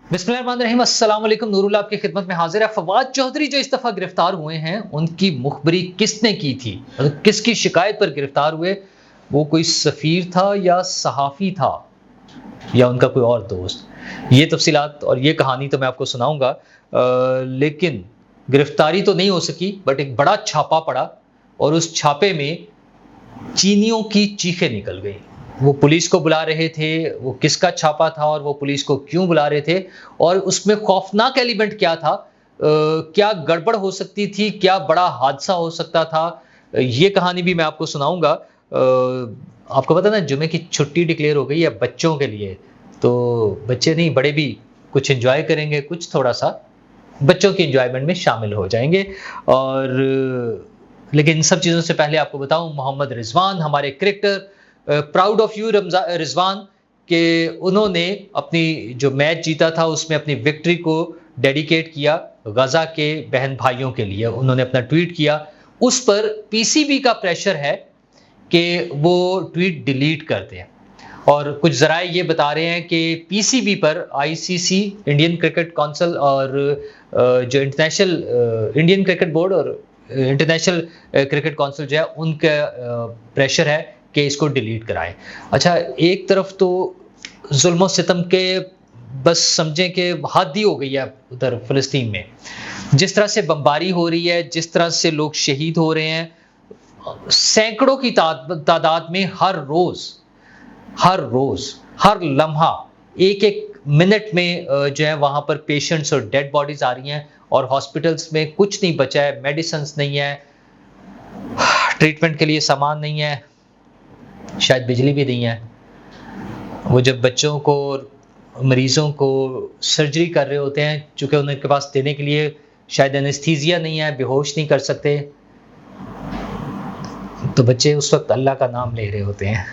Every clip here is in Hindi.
बिस्मिल्लाहिर्रहमानिर्रहीम, अस्सलाम वालेकुम। नूरुल्लाह आपकी खिदमत में हाजिर है। फवाद चौधरी जो इस दफ़ा गिरफ्तार हुए हैं, उनकी मुखबरी किसने की थी? मतलब किसकी शिकायत पर गिरफ्तार हुए? वो कोई सफ़ीर था या सहाफ़ी था या उनका कोई और दोस्त? ये तफ़सीलात और ये कहानी तो मैं आपको सुनाऊँगा। लेकिन गिरफ्तारी तो नहीं हो सकी, बट एक बड़ा छापा पड़ा और उस छापे में चीनियों की चीखें निकल गईं। वो पुलिस को बुला रहे थे, वो किसका छापा था और वो पुलिस को क्यों बुला रहे थे और उसमें खौफनाक एलिमेंट क्या था? क्या गड़बड़ हो सकती थी? क्या बड़ा हादसा हो सकता था? ये कहानी भी मैं आपको सुनाऊँगा। आपको पता है ना, जुमे की छुट्टी डिक्लेयर हो गई है बच्चों के लिए, तो बच्चे नहीं बड़े भी कुछ एन्जॉय करेंगे, कुछ थोड़ा-सा बच्चों की एन्जॉयमेंट में शामिल हो जाएँगे। और लेकिन इन सब चीज़ों से पहले आपको बताऊँ, मोहम्मद रिज़वान हमारे cricketer, proud of you Rizwan, कि उन्होंने अपनी जो मैच जीता था उसमें अपनी विक्ट्री को डेडिकेट किया गज़ा के बहन भाइयों के लिए। उन्होंने अपना ट्वीट किया, उस पर पीसीबी का प्रेशर है कि वो ट्वीट डिलीट कर दें। और कुछ ज़राए ये बता रहे हैं कि पीसीबी पर आईसीसी, इंडियन क्रिकेट काउंसिल और जो इंडियन क्रिकेट बोर्ड और इंटरनेशनल क्रिकेट काउंसिल जो है, उनका प्रेशर है कि इसको डिलीट कराएं। अच्छा, एक तरफ तो जुल्म सितम के बस समझें कि हद ही हो गई है उधर फ़लस्तीन में। जिस तरह से बमबारी हो रही है, जिस तरह से लोग शहीद हो रहे हैं, सैकड़ों की तादाद में हर रोज़, हर लम्हा, एक-एक मिनट में जो है वहाँ पर पेशेंट्स और डेड बॉडीज़ आ रही हैं और हॉस्पिटल्स में कुछ नहीं बचा है, मेडिसिन्स नहीं है, ट्रीटमेंट के लिए सामान नहीं है, शायद बिजली भी नहीं है। वो जब बच्चों को, मरीज़ों को सर्जरी कर रहे होते हैं, चूँकि उनके पास देने के लिए शायद एनेस्थीसिया नहीं है, बेहोश नहीं कर सकते, तो बच्चे उस वक़्त अल्लाह का नाम ले रहे होते हैं।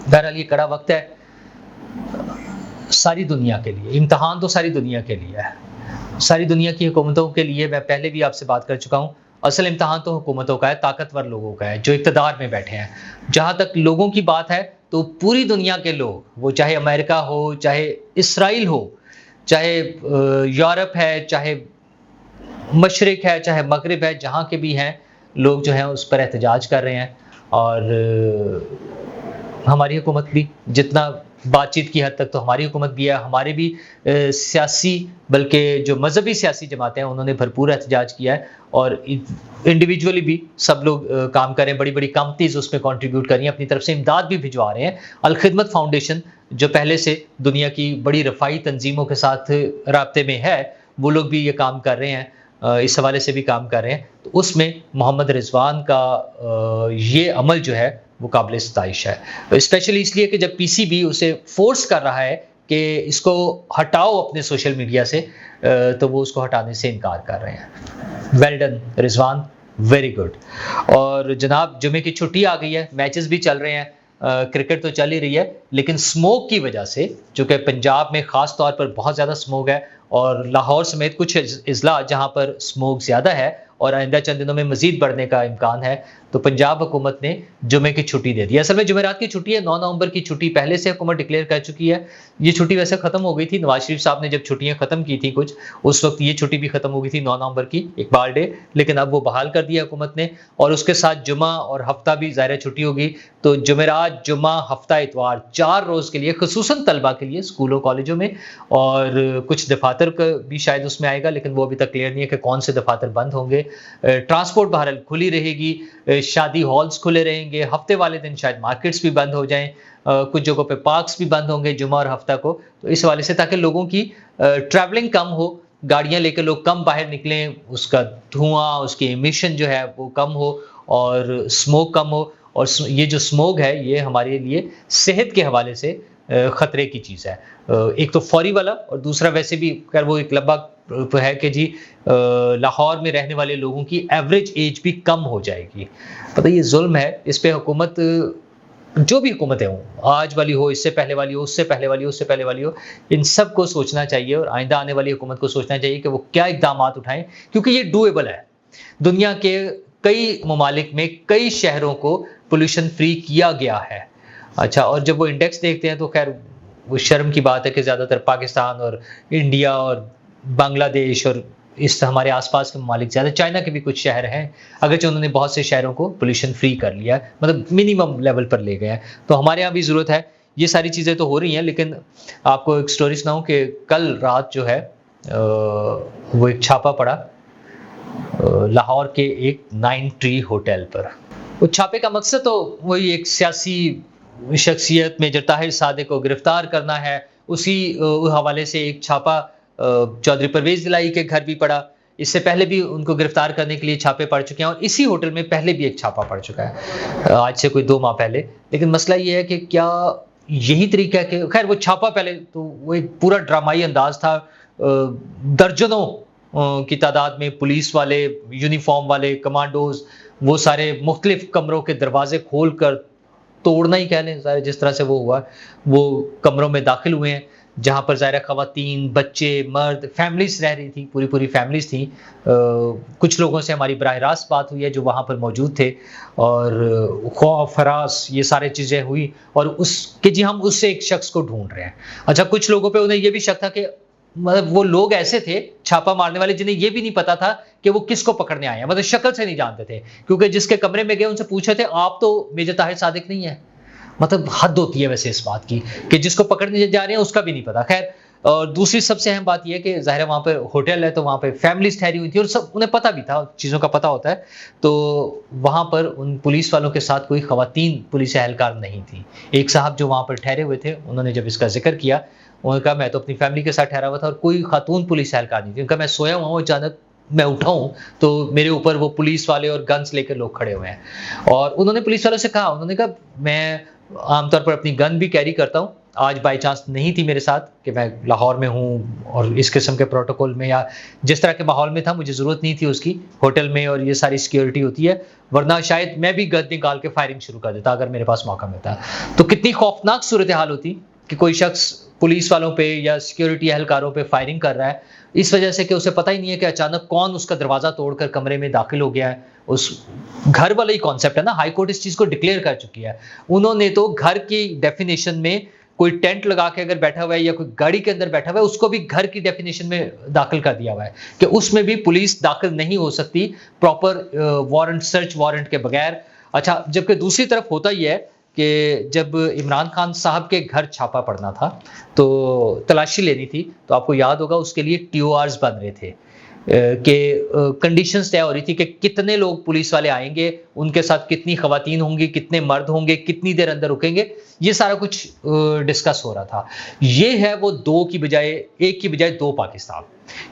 बहरहाल ये कड़ा वक़्त है सारी दुनिया के लिए, इम्तिहान तो सारी दुनिया के लिए है। सारी दुनिया की हुकूमतों के लिए मैं पहले भी आपसे बात कर चुका हूँ। असल इम्तिहान तो हुकूमतों का है, ताकतवर लोगों का है, जो इक़्तिदार में बैठे हैं। जहाँ तक लोगों की बात है, तो पूरी दुनिया के लोग, वो चाहे अमेरिका हो, चाहे इसराइल हो, चाहे यूरोप है, चाहे मशरिक़ है, चाहे मग़रिब है, जहाँ के भी हैं, लोग जो हैं उस पर एहतजाज कर रहे हैं। और हमारी हुकूमत भी, जितना बातचीत की हद तक तो हमारी हुकूमत भी है, हमारे भी सियासी, बल्कि जो मज़हबी सियासी जमातें हैं, उन्होंने भरपूर एहतजाज किया है और इंडिविजुअली भी सब लोग काम कर रहे हैं। बड़ी-बड़ी कंपनीज़ उसमें कंट्रीब्यूट कर रही हैं, अपनी तरफ से इमदाद भी भिजवा रहे हैं। अल खिदमत फाउंडेशन, जो पहले से दुनिया की बड़ी रफ़ाई तंजीमों के साथ राब्ते में है, वो लोग भी ये काम कर रहे हैं, इस हवाले से भी काम कर रहे हैं। तो उसमें मोहम्मद रिज़वान का ये अमल जो है वो काबिल सताइश है। स्पेशली इसलिए कि जब पीसीबी उसे फ़ोर्स कर रहा है कि इसको हटाओ अपने सोशल मीडिया से, तो वो उसको हटाने से इनकार कर रहे हैं। Well done Rizwan, very good. और जनाब, जुमे की छुट्टी आ गई है, मैचेस भी चल रहे हैं, क्रिकेट तो चल ही रही है, लेकिन स्मोक की वजह से, चूँकि पंजाब में ख़ास तौर पर बहुत ज़्यादा स्मोक है और लाहौर समेत कुछ इज़ला जहाँ पर स्मोक ज़्यादा है और आइंदा चंद दिनों में मज़ीद बढ़ने का इम्कान है, तो पंजाब हुकूमत ने जुमे की छुट्टी दे दी है। असल में जुमेरात की छुट्टी है, 9 नवंबर की छुट्टी पहले से हुकूमत डिक्लेयर कर चुकी है। ये छुट्टी वैसे ख़त्म हो गई थी, नवाज़ शरीफ साहब ने जब छुट्टियाँ ख़त्म की थी कुछ, उस वक़्त ये छुट्टी भी ख़त्म हो गई थी 9 नवंबर की, इकबाल डे, लेकिन अब वो बहाल कर दिया हुकूमत ने और उसके साथ जुमा और हफ़्ता भी ज़ाहिर है छुट्टी होगी। तो जुमेरात, जुमा, हफ़्ता, इतवार, 4 रोज़ के लिए, ख़ुसूसन तलबा के लिए स्कूलों, कॉलेजों में, और कुछ दफ़ातर का भी शायद उसमें आएगा, लेकिन वो अभी तक क्लियर नहीं है कि कौन से दफ़ातर बंद होंगे। ट्रांसपोर्ट बहरहाल खुली रहेगी, शादी हॉल्स खुले रहेंगे, हफ्ते वाले दिन शायद मार्केट्स भी बंद हो जाएं, कुछ जगहों पे पार्क्स भी बंद होंगे जुमा और हफ्ता को, तो इस हवाले से, ताकि लोगों की ट्रैवलिंग कम हो, गाड़ियां लेकर लोग कम बाहर निकलें, उसका धुआं, उसकी एमिशन जो है वो कम हो और स्मोक कम हो। और ये जो स्मोक है, ये हमारे लिए सेहत के हवाले से खतरे की चीज़ है। एक तो फौरी वाला और दूसरा वैसे भी, खैर वो एक लंबा है कि जी लाहौर में रहने वाले लोगों की एवरेज एज भी कम हो जाएगी। पता ये जुल्म है, इस पे हुकूमत, जो भी हुकूमतें हों, आज वाली हो, इससे पहले वाली हो, उससे पहले वाली हो, उससे पहले वाली हो, इन सब को सोचना चाहिए और आइंदा आने वाली हुकूमत को सोचना चाहिए कि वो क्या इक़दामात उठाएँ, क्योंकि ये डूएबल है। दुनिया के कई ममालिक में कई शहरों को पोल्यूशन फ्री किया गया है। अच्छा, और जब वो इंडेक्स देखते हैं तो खैर वो शर्म की बात है कि ज़्यादातर पाकिस्तान और इंडिया और बांग्लादेश और इस हमारे आसपास के ममालिक ज़्यादा, चाइना के भी कुछ शहर हैं, अगरचे उन्होंने बहुत से शहरों को पोल्यूशन फ्री कर लिया है, मतलब मिनिमम लेवल पर ले गए हैं। तो हमारे यहाँ भी ज़रूरत है, ये सारी चीज़ें तो हो रही हैं, लेकिन आपको एक स्टोरी सुनाऊँ कि कल रात जो है वो एक छापा पड़ा लाहौर के एक 9 ट्री होटल पर। उस छापे का मकसद तो वही एक सियासी शख्सियत मेजर ताहिर सादिक को गिरफ्तार करना है। उसी हवाले से एक छापा चौधरी परवेज इलाही के घर भी पड़ा। इससे पहले भी उनको गिरफ्तार करने के लिए छापे पड़ चुके हैं और इसी होटल में पहले भी एक छापा पड़ चुका है, आज से कोई 2 माह पहले। लेकिन मसला ये है कि क्या यही तरीका है कि खैर वो छापा पहले तो वो एक पूरा ड्रामाई अंदाज था, दर्जनों की तादाद में पुलिस वाले, यूनिफॉर्म वाले, कमांडोज, वो सारे मुख्तलिफ कमरों के दरवाजे खोल कर, तोड़ना ही कह लें सारे, जिस तरह से वो हुआ, वो कमरों में दाखिल हुए हैं जहाँ पर ज़ाहिर है खवातीन, बच्चे, मर्द, फैमिलीज रह रही थी, पूरी पूरी फैमिलीज थी। कुछ लोगों से हमारी बराह रास्त बात हुई है जो वहाँ पर मौजूद थे, और खौफ, हरास, ये सारी चीज़ें हुई, और उस कि जी हम उससे एक शख्स को ढूंढ रहे हैं। अच्छा, कुछ लोगों पे उन्हें ये भी शक था कि मतलब वो लोग ऐसे थे छापा मारने वाले जिन्हें ये भी नहीं पता था कि वो किसको पकड़ने आए हैं, मतलब शक्ल से नहीं जानते थे, क्योंकि जिसके कमरे में गए उनसे पूछे थे आप तो मेजर ताहिर सादिक नहीं है। मतलब हद होती है वैसे इस बात की कि जिसको पकड़ने जा रहे हैं उसका भी नहीं पता। खैर, और दूसरी सबसे अहम बात यह है कि ज़ाहिर है वहाँ पर होटल है तो वहाँ पे फैमिलीज ठहरी हुई थी और सब उन्हें पता भी था, चीज़ों का पता होता है। तो वहाँ पर उन पुलिस वालों के साथ कोई खवातीन पुलिस एहलकार नहीं थी। एक साहब जो वहाँ पर ठहरे हुए थे, उन्होंने जब इसका जिक्र किया, उन्होंने कहा मैं तो अपनी फैमिली के साथ ठहरा हुआ था और कोई खातून पुलिस एहलकार नहीं थी। उनका मैं सोया हुआ हूँ, अचानक मैं उठा हूँ तो मेरे ऊपर वो पुलिस वाले और गन्स लेकर लोग खड़े हुए हैं। और उन्होंने पुलिस वालों से कहा, उन्होंने कहा मैं आमतौर पर अपनी गन भी कैरी करता हूँ, आज बाई चांस नहीं थी मेरे साथ कि मैं लाहौर में हूँ और इस किस्म के प्रोटोकॉल में या जिस तरह के माहौल में था, मुझे ज़रूरत नहीं थी उसकी, होटल में और ये सारी सिक्योरिटी होती है, वरना शायद मैं भी गन निकाल के फायरिंग शुरू कर देता अगर मेरे पास मौका मिलता। तो कितनी खौफनाक सूरत हाल होती कि कोई शख्स पुलिस वालों पे या सिक्योरिटी एहलकारों पे फायरिंग कर रहा है इस वजह से कि उसे पता ही नहीं है कि अचानक कौन उसका दरवाजा तोड़कर कमरे में दाखिल हो गया है। उस घर वाला ही कॉन्सेप्ट है ना, हाई कोर्ट इस चीज को डिक्लेयर कर चुकी है। उन्होंने तो घर की डेफिनेशन में कोई टेंट लगा के अगर बैठा हुआ है या कोई गाड़ी के अंदर बैठा हुआ है उसको भी घर की डेफिनेशन में दाखिल कर दिया हुआ है कि उसमें भी पुलिस दाखिल नहीं हो सकती प्रॉपर वारंट, सर्च वारंट के बगैर। अच्छा, जबकि दूसरी तरफ होता ही है कि जब इमरान खान साहब के घर छापा पड़ना था तो तलाशी लेनी थी, तो आपको याद होगा उसके लिए TORs बन रहे थे कि कंडीशंस तय हो रही थी कि कितने लोग पुलिस वाले आएंगे, उनके साथ कितनी खवातीन होंगी, कितने मर्द होंगे, कितनी देर अंदर रुकेंगे, ये सारा कुछ डिस्कस हो रहा था। ये है वो 2 की बजाय 1 की बजाय 2 पाकिस्तान,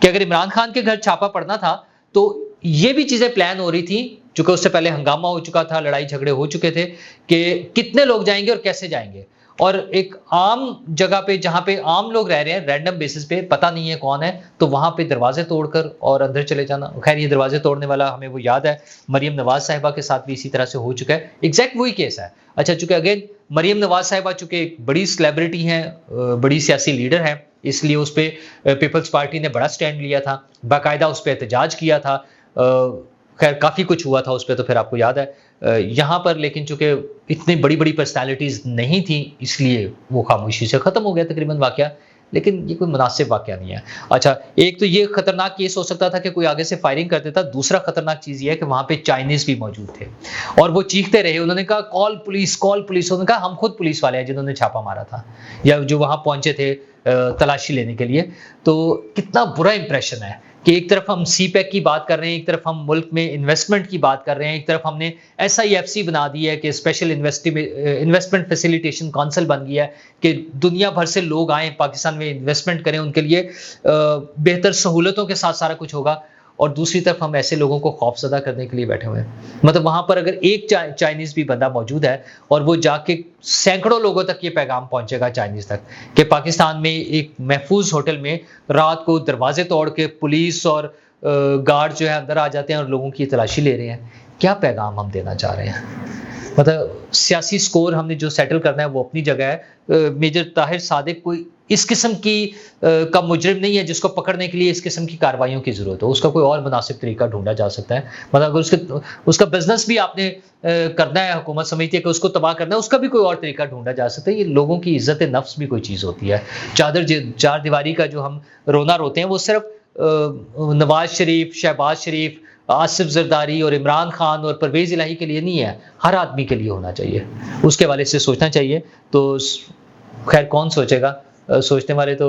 कि अगर इमरान खान के घर छापा पड़ना था तो ये भी चीजें प्लान हो रही थी, चूंकि उससे पहले हंगामा हो चुका था, लड़ाई झगड़े हो चुके थे कि कितने लोग जाएंगे और कैसे जाएंगे। और एक आम जगह पे जहां पे आम लोग रह रहे हैं रैंडम बेसिस पे, पता नहीं है कौन है, तो वहां पे दरवाजे तोड़कर और अंदर चले जाना। खैर, ये दरवाजे तोड़ने वाला हमें वो याद है, मरियम नवाज साहिबा के साथ भी इसी तरह से हो चुका है, एग्जैक्ट वही केस है। अच्छा, चूंकि अगेन मरियम नवाज साहिबा चूंकि एक बड़ी सेलिब्रिटी हैं, बड़ी सियासी लीडर हैं, इसलिए उस पर पीपल्स पार्टी ने बड़ा स्टैंड लिया था, बाकायदा उस पर एहतजाज किया था। खैर, काफ़ी कुछ हुआ था उस पर, तो फिर आपको याद है। यहाँ पर लेकिन चूंकि इतनी बड़ी बड़ी पर्सनैलिटीज़ नहीं थी इसलिए वो खामोशी से ख़त्म हो गया तकरीबन वाक़या, लेकिन ये कोई मुनासिब वाक़या नहीं है। अच्छा, एक तो ये खतरनाक केस हो सकता था कि कोई आगे से फायरिंग कर देता, दूसरा खतरनाक चीज़ ये है कि वहाँ पे चाइनीज़ भी मौजूद थे और वो चीखते रहे, उन्होंने कहा कॉल पुलिस, कॉल पुलिस। उन्होंने कहा हम खुद पुलिस वाले हैं जिन्होंने छापा मारा था या जो वहाँ पहुँचे थे तलाशी लेने के लिए। तो कितना बुरा इंप्रेशन है कि एक तरफ हम CPEC की बात कर रहे हैं, एक तरफ हम मुल्क में इन्वेस्टमेंट की बात कर रहे हैं, एक तरफ हमने SIFC बना दी है कि स्पेशल इन्वेस्टमेंट फैसिलिटेशन काउंसिल बन गया है कि दुनिया भर से लोग आए पाकिस्तान में इन्वेस्टमेंट करें, उनके लिए बेहतर सहूलतों के साथ सारा कुछ होगा। और दूसरी तरफ हम ऐसे लोगों को खौफजदा करने के लिए बैठे हुए हैं। मतलब वहां पर अगर एक चाइनीज भी बंदा मौजूद है और वो जाके सैकड़ों लोगों तक ये पैगाम पहुंचेगा चाइनीज तक कि पाकिस्तान में एक महफूज होटल में रात को दरवाजे तोड़ के पुलिस और गार्ड जो है अंदर आ जाते हैं और लोगों की तलाशी ले रहे हैं, क्या पैगाम हम देना चाह रहे हैं? मतलब सियासी स्कोर हमने जो सेटल करना है वो अपनी जगह है। मेजर ताहिर सादिक कोई इस किस्म की का मुजरिम नहीं है जिसको पकड़ने के लिए इस किस्म की कार्रवाइयों की ज़रूरत हो। उसका कोई और मुनासिब तरीका ढूँढा जा सकता है। मतलब अगर उसका बिज़नेस भी आपने करना है, हुकूमत समझती है कि उसको तबाह करना है, उसका भी कोई और तरीका ढूँढा जा सकता है। ये लोगों की इज़्ज़त-ए-नफ्स भी कोई चीज़ होती है। चार दीवारी का जो हम रोना रोते हैं वो सिर्फ़ नवाज़ शरीफ, शहबाज शरीफ, आसिफ ज़रदारी और इमरान खान और परवेज़ इलाही के लिए नहीं है, हर आदमी के लिए होना चाहिए। उसके हवाले से सोचना चाहिए। तो खैर कौन सोचेगा? सोचने वाले तो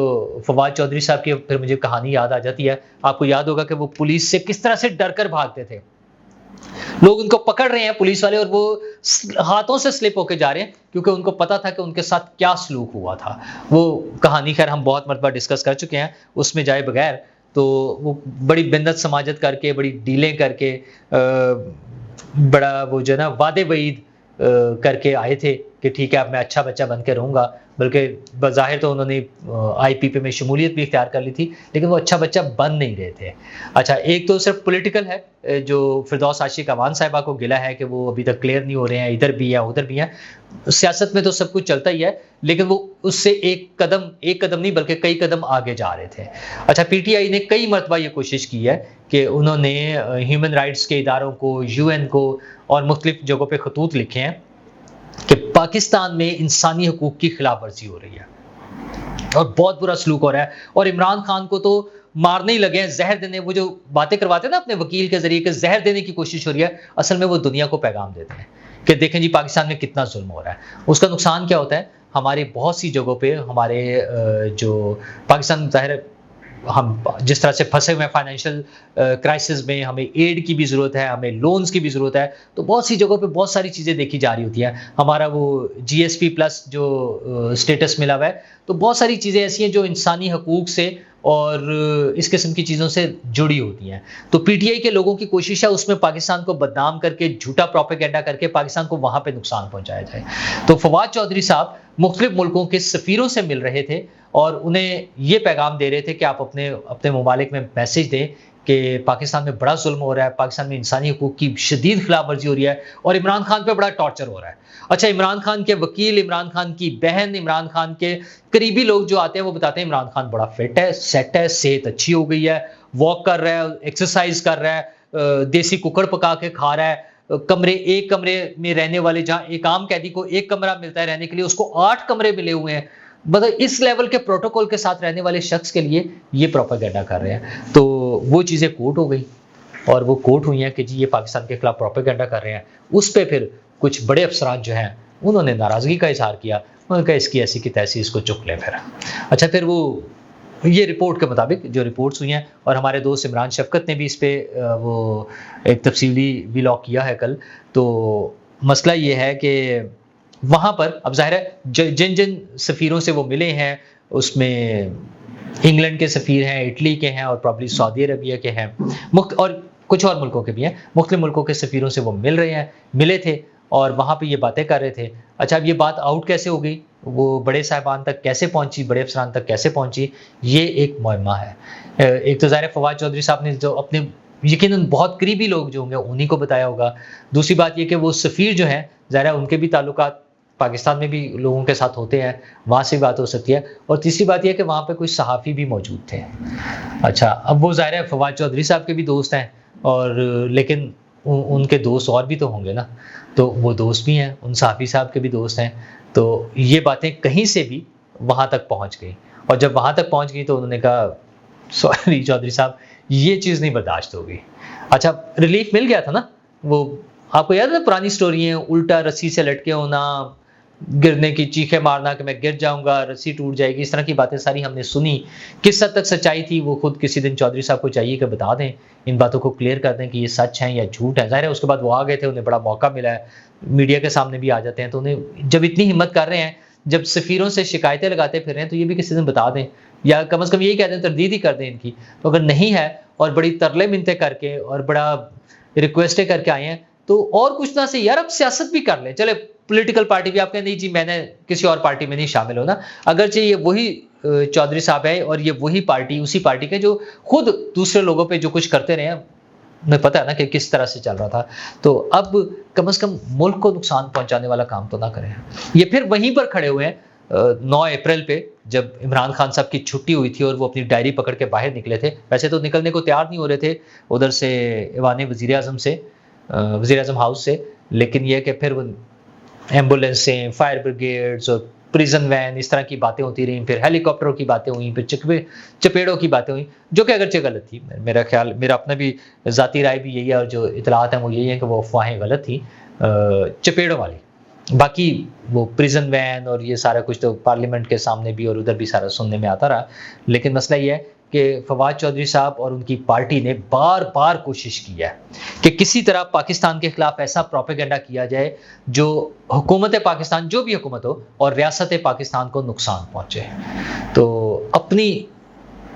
फवाद चौधरी साहब की फिर मुझे कहानी याद आ जाती है। आपको याद होगा कि वो पुलिस से किस तरह से डर कर भागते थे। लोग उनको पकड़ रहे हैं पुलिस वाले और वो हाथों से स्लिप होके जा रहे हैं क्योंकि उनको पता था कि उनके साथ क्या सलूक हुआ था। वो कहानी खैर हम बहुत मरतबा डिस्कस कर चुके हैं, उसमें जाए बगैर। तो वो बड़ी बिन्नत समाजत करके, बड़ी डीलें करके बड़ा वो जो है ना वादे वईद करके आए थे कि ठीक है अब मैं अच्छा बच्चा बन के रहूँगा। बल्कि बज़ाहिर तो उन्होंने आईपीपी में शमूलियत भी इख्तियार कर ली थी, लेकिन वो अच्छा बच्चा बन नहीं रहे थे। अच्छा, एक तो सिर्फ पॉलिटिकल है, जो फिरदौस आशिक अवान साहिबा को गिला है कि वो अभी तक क्लियर नहीं हो रहे हैं, इधर भी हैं, उधर भी हैं। सियासत में तो सब कुछ चलता ही है, लेकिन वो उससे एक कदम नहीं बल्कि कई कदम आगे जा रहे थे। अच्छा, पीटीआई ने कई मरतबा ये कोशिश की है कि उन्होंने ह्यूमन राइट्स के इदारों को, यूएन को और मुख्तलिफ जगहों पे खतूत लिखे हैं कि पाकिस्तान में इंसानी हकूक की खिलाफ वर्जी हो रही है और बहुत बुरा सलूक हो रहा है। और इमरान खान को तो मारने ही लगे हैं, जहर देने, वो जो बातें करवाते हैं ना अपने वकील के जरिए कि जहर देने की कोशिश हो रही है, असल में वो दुनिया को पैगाम देते हैं कि देखें जी पाकिस्तान में कितना जुल्म हो रहा है। उसका नुकसान क्या होता है? हमारे बहुत सी जगहों पे हमारे जो पाकिस्तान ज़ाहिर हम जिस तरह से फंसे हुए हैं फाइनेंशियल क्राइसिस में, हमें एड की भी ज़रूरत है, हमें लोन्स की भी ज़रूरत है। तो बहुत सी जगहों पे बहुत सारी चीज़ें देखी जा रही होती हैं। हमारा वो जीएसपी प्लस जो स्टेटस मिला हुआ है, तो बहुत सारी चीज़ें ऐसी हैं जो इंसानी हकूक से और इस किस्म की चीज़ों से जुड़ी होती हैं। तो पीटीआई के लोगों की कोशिश है उसमें पाकिस्तान को बदनाम करके, झूठा प्रोपेगेंडा करके पाकिस्तान को वहाँ पे नुकसान पहुँचाया जाए। तो फवाद चौधरी साहब मुख्तलिफ मुल्कों के सफ़ीरों से मिल रहे थे और उन्हें ये पैगाम दे रहे थे कि आप अपने ममालिक में मैसेज दें कि पाकिस्तान में बड़ा जुल्म हो रहा है, पाकिस्तान में इंसानी हकूक की शदीद खिलाफ वर्जी हो रही है और इमरान खान पे बड़ा टॉर्चर हो रहा है। अच्छा, इमरान खान के वकील, इमरान खान की बहन, इमरान खान के करीबी लोग जो आते हैं वो बताते हैं इमरान खान बड़ा फिट है, सेट है, सेहत अच्छी हो गई है, वॉक कर रहा है, एक्सरसाइज कर रहा है, देसी कुकड़ पका के खा रहा है। एक कमरे में रहने वाले, जहाँ एक आम कैदी को एक कमरा मिलता है रहने के लिए, उसको 8 कमरे मिले हुए हैं। मतलब इस लेवल के प्रोटोकॉल के साथ रहने वाले शख्स के लिए ये प्रोपेगेंडा कर रहे हैं। तो वो चीज़ें कोर्ट हो गई और वो कोर्ट हुई हैं कि जी ये पाकिस्तान के खिलाफ प्रोपेगेंडा कर रहे हैं। उस पे फिर कुछ बड़े अफसरान जो हैं उन्होंने नाराज़गी का इजहार किया। उन्होंने कहा इसकी ऐसी की तैसी, इसको चुक लें फिर। अच्छा, फिर वो ये रिपोर्ट के मुताबिक जो रिपोर्ट्स हुई हैं, और हमारे दोस्त इमरान शफकत ने भी इस पे वो एक तफसीली व्लॉग किया है कल। तो मसला ये है कि वहाँ पर अब ज़ाहिर है जिन जिन सफ़ीरों से वो मिले हैं उसमें इंग्लैंड के सफ़ीर हैं, इटली के हैं और प्रॉब्ली सऊदी अरबिया के हैं, और कुछ और मुल्कों के भी हैं। मुख्तलिफ मुल्कों के सफ़ीरों से वो मिले थे और वहाँ पे ये बातें कर रहे थे। अच्छा, अब ये बात आउट कैसे हो गई, वो बड़े साहिबान तक कैसे पहुँची, बड़े अफसरान तक कैसे पहुँची, ये एक मुअम्मा है। एक तो ज़ाहिर फवाद चौधरी साहब ने जो अपने यकीनन बहुत करीबी लोग जो होंगे उन्हीं को बताया होगा। दूसरी बात ये कि वो सफ़ीर जो हैं ज़ाहिर उनके भी ताल्लुकात पाकिस्तान में भी लोगों के साथ होते हैं, वहाँ से भी बात हो सकती है। और तीसरी बात यह कि वहाँ पे कोई सहाफ़ी भी मौजूद थे। अच्छा, अब वो ज़ाहिर है फवाद चौधरी साहब के भी दोस्त हैं और लेकिन उनके दोस्त और भी तो होंगे ना, तो वो दोस्त भी हैं, उन सहाफ़ी साहब के भी दोस्त हैं। तो ये बातें कहीं से भी वहाँ तक पहुँच गई और जब वहाँ तक पहुँच गई तो उन्होंने कहा सॉरी चौधरी साहब, ये चीज़ नहीं बर्दाश्त होगी। अच्छा, रिलीफ मिल गया था ना, वो आपको याद है पुरानी स्टोरी है, उल्टा रस्सी से लटके होना, गिरने की चीखें मारना कि मैं गिर जाऊंगा, रस्सी टूट जाएगी, इस तरह की बातें सारी हमने सुनी। किस हद तक सच्चाई थी वो खुद किसी दिन चौधरी साहब को चाहिए कि बता दें, इन बातों को क्लियर कर दें कि ये सच है या झूठ है। ज़ाहिर है उसके बाद वो आ गए थे, उन्हें बड़ा मौका मिला है, मीडिया के सामने भी आ जाते हैं। तो उन्हें जब इतनी हिम्मत कर रहे हैं, जब सफ़ीरों से शिकायतें लगाते फिर रहे हैं, तो ये भी किसी दिन बता दें या कम से कम यही कह दें, तरदीद ही कर दें इनकी। तो अगर नहीं है और बड़ी तरले मिनतें करके और बड़ा रिक्वेस्टें करके आए हैं तो और कुछ ना से यार अब सियासत भी कर लें। चले पॉलिटिकल पार्टी भी आप कहें नहीं जी मैंने किसी और पार्टी में नहीं शामिल होना, अगरचे ये वही चौधरी साहब है और ये वही पार्टी, उसी पार्टी के जो खुद दूसरे लोगों पे जो कुछ करते रहे हैं, में पता है ना कि किस तरह से चल रहा था। तो अब कम से कम मुल्क को नुकसान पहुंचाने वाला काम तो ना करें। ये फिर वहीं पर खड़े हुए हैं 9 अप्रैल पे, जब इमरान खान साहब की छुट्टी हुई थी और वो अपनी डायरी पकड़ के बाहर निकले थे। वैसे तो निकलने को तैयार नहीं हो रहे थे उधर से, ईवान वज़ीर आज़म से, वज़ीर आज़म हाउस से, लेकिन ये कि फिर वो एम्बुलेंसें, फायर ब्रिगेड्स और प्रिजन वैन, इस तरह की बातें होती रहीं, फिर हेलीकॉप्टरों की बातें हुई, फिर चपेड़ों की बातें हुई, जो कि अगरचे गलत थी। मेरा ख्याल, मेरा अपना भी ज़ाती राय भी यही है और जो इतलात हैं वो यही है कि वो अफ़वाहें गलत थी चपेड़ों वाली। बाकी वो प्रिजन वैन और ये सारा कुछ तो पार्लियामेंट के सामने भी और उधर भी सारा सुनने में आता रहा। लेकिन मसला ये है कि फवाद चौधरी साहब और उनकी पार्टी ने बार-बार कोशिश की है कि किसी तरह पाकिस्तान के खिलाफ ऐसा प्रोपेगेंडा किया जाए जो हुकूमत पाकिस्तान, जो भी हुकूमत हो, और रियासत पाकिस्तान को नुकसान पहुंचे। तो अपनी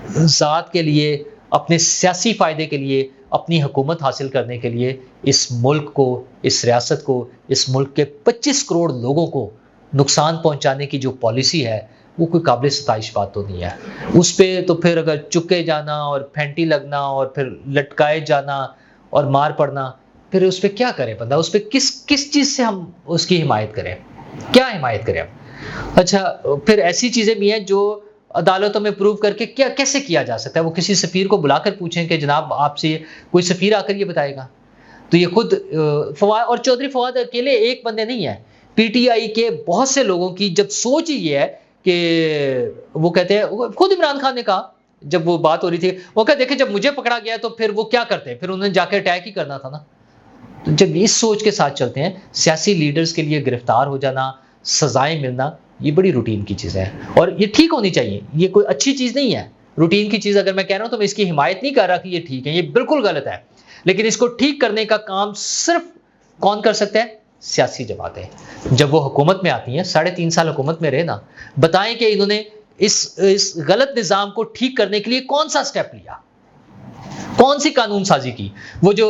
ज़ात के लिए, अपने सियासी फ़ायदे के लिए, अपनी हुकूमत हासिल करने के लिए इस मुल्क को, इस रियासत को, इस मुल्क के 25 करोड़ लोगों को नुकसान पहुंचाने की जो पॉलिसी है, वो कोई काबिल सताइश बात तो नहीं है। उस पे तो फिर अगर चुके जाना और फैंटी लगना और फिर लटकाए जाना और मार पड़ना, फिर उस पे क्या करे बंदा? उस पे किस किस चीज़ से हम उसकी हिमायत करें? क्या हिमायत करें हम? अच्छा, फिर ऐसी चीज़ें भी हैं जो अदालतों में प्रूव करके क्या कैसे किया जा सकता है? वो किसी सफ़ीर को बुलाकर पूछें कि जनाब आपसे कोई सफ़ीर आकर ये बताएगा। तो ये खुद फवाद और चौधरी फवाद अकेले एक बंदे नहीं है। पीटीआई के बहुत से लोगों की जब सोच ही ये है कि वो कहते हैं, खुद इमरान खान ने कहा जब वो बात हो रही थी, वो कहते देखे जब मुझे पकड़ा गया तो फिर वो क्या करते हैं, फिर उन्होंने जाके अटैक ही करना था ना। तो जब इस सोच के साथ चलते हैं, सियासी लीडर्स के लिए गिरफ्तार हो जाना, सजाएं मिलना, ये बड़ी रूटीन की चीज़ है और ये ठीक होनी चाहिए। ये कोई अच्छी चीज़ नहीं है। रूटीन की चीज़ अगर मैं कह रहा हूं तो मैं इसकी हिमायत नहीं कर रहा कि ये ठीक है, ये बिल्कुल गलत है। लेकिन इसको ठीक करने का काम सिर्फ कौन कर सकता है? सियासी जमातें। जब वो हुकूमत में आती हैं, 3.5 साल हुकूमत में रहे ना, बताएं कि इन्होंने इस गलत निज़ाम को ठीक करने के लिए कौन सा स्टेप लिया, कौन सी कानून साजी की। वो जो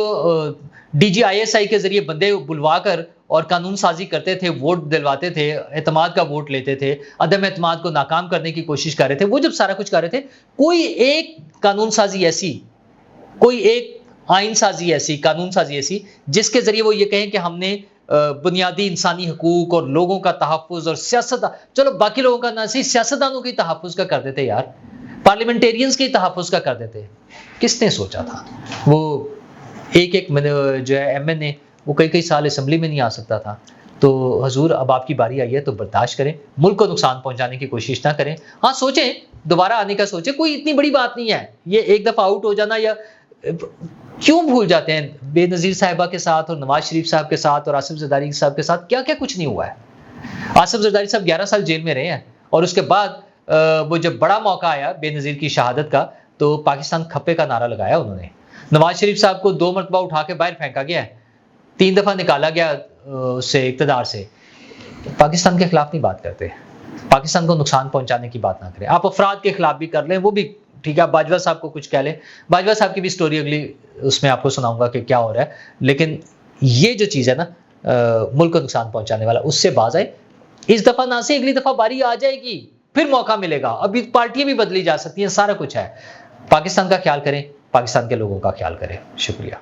DGISI के जरिए बंदे बुलवा कर और कानून साजी करते थे, वोट दिलवाते थे, एतमाद का वोट लेते थे, अदम एतमाद को नाकाम करने की कोशिश कर रहे थे, वो जब सारा कुछ कर रहे थे, कोई एक कानून साजी ऐसी, कोई एक आइन साजी ऐसी, कानून साजी ऐसी, जिसके जरिए वो ये कहें कि हमने बुनियादी इंसानी हकूक और लोगों का तहफ़्फ़ुज़ और सियासत, चलो बाकी लोगों का ना सही, सियासतदानों की तहफ़्फ़ुज़ का कर देते यार, पार्लियामेंटेरियंस की तहफ़्फ़ुज़ का कर देते। किसने सोचा था? वो एक जो है MNA, वो कई साल असेंबली में नहीं आ सकता था। तो हजूर, अब आपकी बारी आई है तो बर्दाश्त करें, मुल्क को नुकसान पहुंचाने की कोशिश ना करें। हाँ, सोचें, दोबारा आने का सोचें, कोई इतनी बड़ी बात नहीं है। ये एक दफ़ा आउट हो जाना, या क्यों भूल जाते हैं बेनज़ीर साहिबा के साथ और नवाज शरीफ साहब के साथ और आसिफ ज़रदारी साहब के साथ क्या क्या कुछ नहीं हुआ है। आसिफ ज़रदारी साहब 11 साल जेल में रहे हैं और उसके बाद वो जब बड़ा मौका आया बेनज़ीर की शहादत का, तो पाकिस्तान खप्पे का नारा लगाया उन्होंने। नवाज शरीफ साहब को 2 मरतबा उठा के बाहर फेंका गया है, 3 दफ़ा निकाला गया उससे, इक़्तिदार से। पाकिस्तान के खिलाफ नहीं बात करते, पाकिस्तान को नुकसान पहुंचाने की बात ना करें। आप अफराद के खिलाफ भी कर लें, वो भी ठीक है। बाजवा साहब को कुछ कह लें, बाजवा साहब की भी स्टोरी अगली उसमें आपको सुनाऊंगा कि क्या हो रहा है। लेकिन ये जो चीज़ है ना, मुल्क को नुकसान पहुंचाने वाला, उससे बाज आए। इस दफ़ा ना से अगली दफ़ा बारी आ जाएगी, फिर मौका मिलेगा। अभी पार्टियां भी बदली जा सकती हैं, सारा कुछ है। पाकिस्तान का ख्याल करें, पाकिस्तान के लोगों का ख्याल करें। शुक्रिया।